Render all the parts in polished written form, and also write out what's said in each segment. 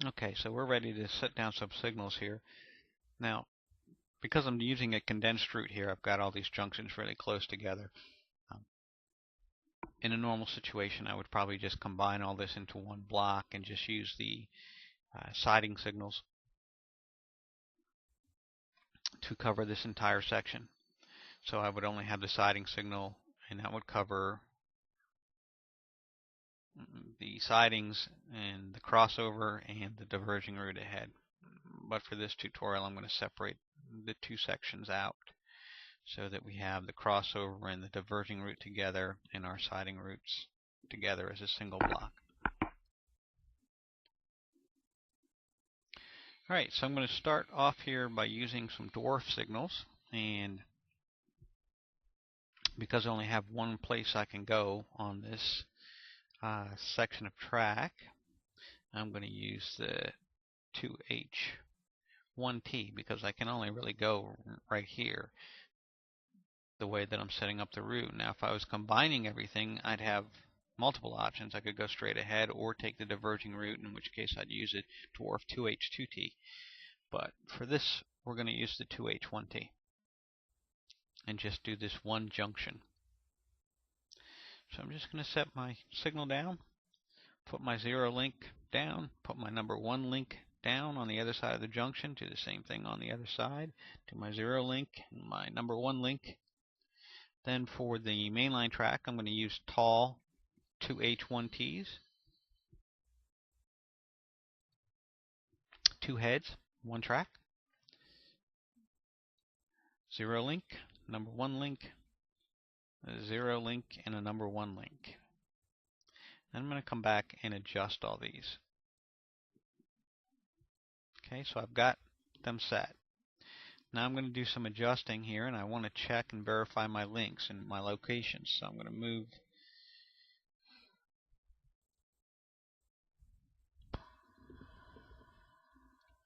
Okay, so we're ready to set down some signals here. Now, because I'm using a condensed route here, I've got all these junctions really close together. Um, in a normal situation, I would probably just combine all this into one block and just use the siding signals to cover this entire section. So I would only have the siding signal, and that would cover the sidings and the crossover and the diverging route ahead. But for this tutorial, I'm going to separate the two sections out so that we have the crossover and the diverging route together and our siding routes together as a single block. Alright, so I'm going to start off here by using some dwarf signals, and because I only have one place I can go on this section of track, I'm going to use the 2H1T because I can only really go right here the way that I'm setting up the route. Now if I was combining everything, I'd have multiple options. I could go straight ahead or take the diverging route, in which case I'd use it dwarf 2H2T. But for this, we're going to use the 2H1T and just do this one junction. So I'm just going to set my signal down, put my 0 link down, put my number 1 link down on the other side of the junction, do the same thing on the other side, do my 0 link and my number 1 link. Then for the mainline track, I'm going to use tall 2H1Ts, 2 heads, 1 track, 0 link, number 1 link, a 0 link, and a number 1 link. Then I'm going to come back and adjust all these. Okay, so I've got them set. Now I'm going to do some adjusting here, and I want to check and verify my links and my locations. So I'm going to move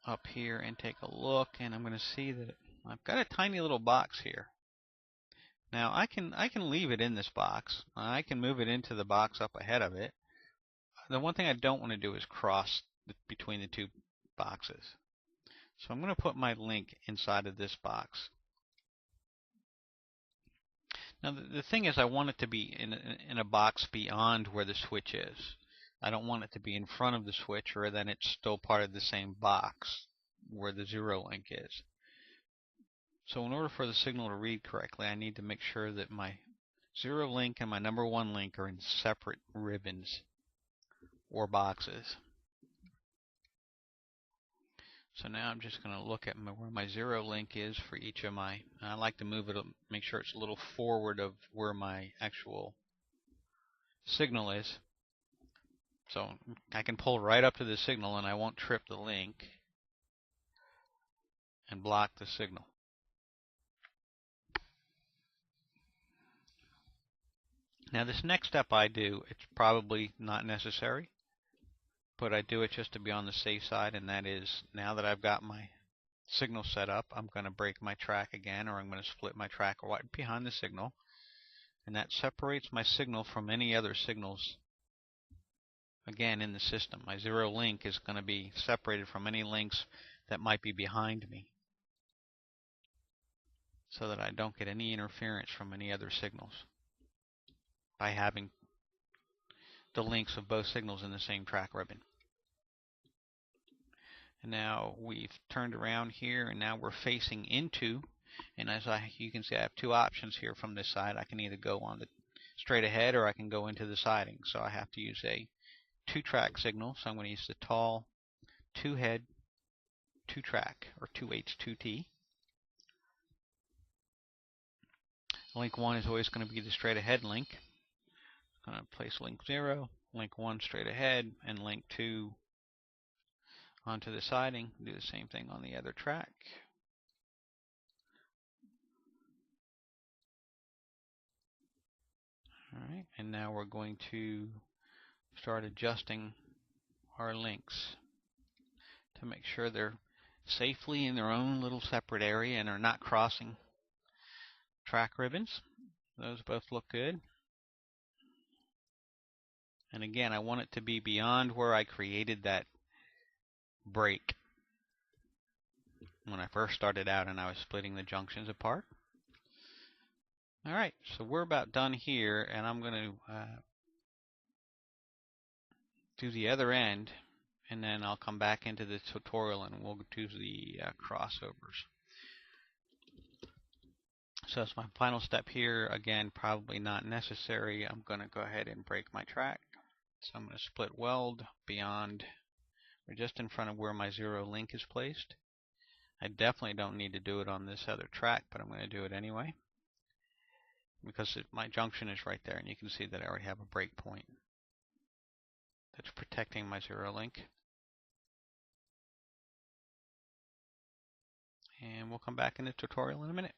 up here and take a look, and I'm going to see that I've got a tiny little box here. Now I can leave it in this box. I can move it into the box up ahead of it. The one thing I don't want to do is cross between the two boxes. So I'm going to put my link inside of this box. Now the thing is, I want it to be in a box beyond where the switch is. I don't want it to be in front of the switch, or then it's still part of the same box where the 0 link is. So in order for the signal to read correctly, I need to make sure that my 0 link and my number 1 link are in separate ribbons or boxes. So now I'm just going to look at where my 0 link is for each of my, I like to move it, make sure it's a little forward of where my actual signal is. So I can pull right up to the signal and I won't trip the link and block the signal. Now this next step I do, it's probably not necessary, but I do it just to be on the safe side, and that is, now that I've got my signal set up, I'm going to break my track again, or I'm going to split my track right behind the signal, and that separates my signal from any other signals again in the system. My 0 link is going to be separated from any links that might be behind me, so that I don't get any interference from any other signals by having the links of both signals in the same track ribbon. And now we've turned around here, and now we're facing into, and as you can see, I have two options here from this side. I can either go on the straight ahead, or I can go into the siding. So I have to use a 2-track signal. So I'm going to use the tall 2-head 2-track, or 2H2T. Link 1 is always going to be the straight ahead link. I'm going to place link 0, link 1 straight ahead, and link 2 onto the siding. Do the same thing on the other track. Alright, and now we're going to start adjusting our links to make sure they're safely in their own little separate area and are not crossing track ribbons. Those both look good. And again, I want it to be beyond where I created that break when I first started out and I was splitting the junctions apart. Alright, so we're about done here, and I'm going to do the other end, and then I'll come back into the tutorial and we'll do the crossovers. So it's my final step here. Again, probably not necessary. I'm going to go ahead and break my track. So I'm going to split weld beyond, or just in front of where my zero link is placed. I definitely don't need to do it on this other track, but I'm going to do it anyway, because my junction is right there, and you can see that I already have a break point that's protecting my zero link. And we'll come back in the tutorial in a minute.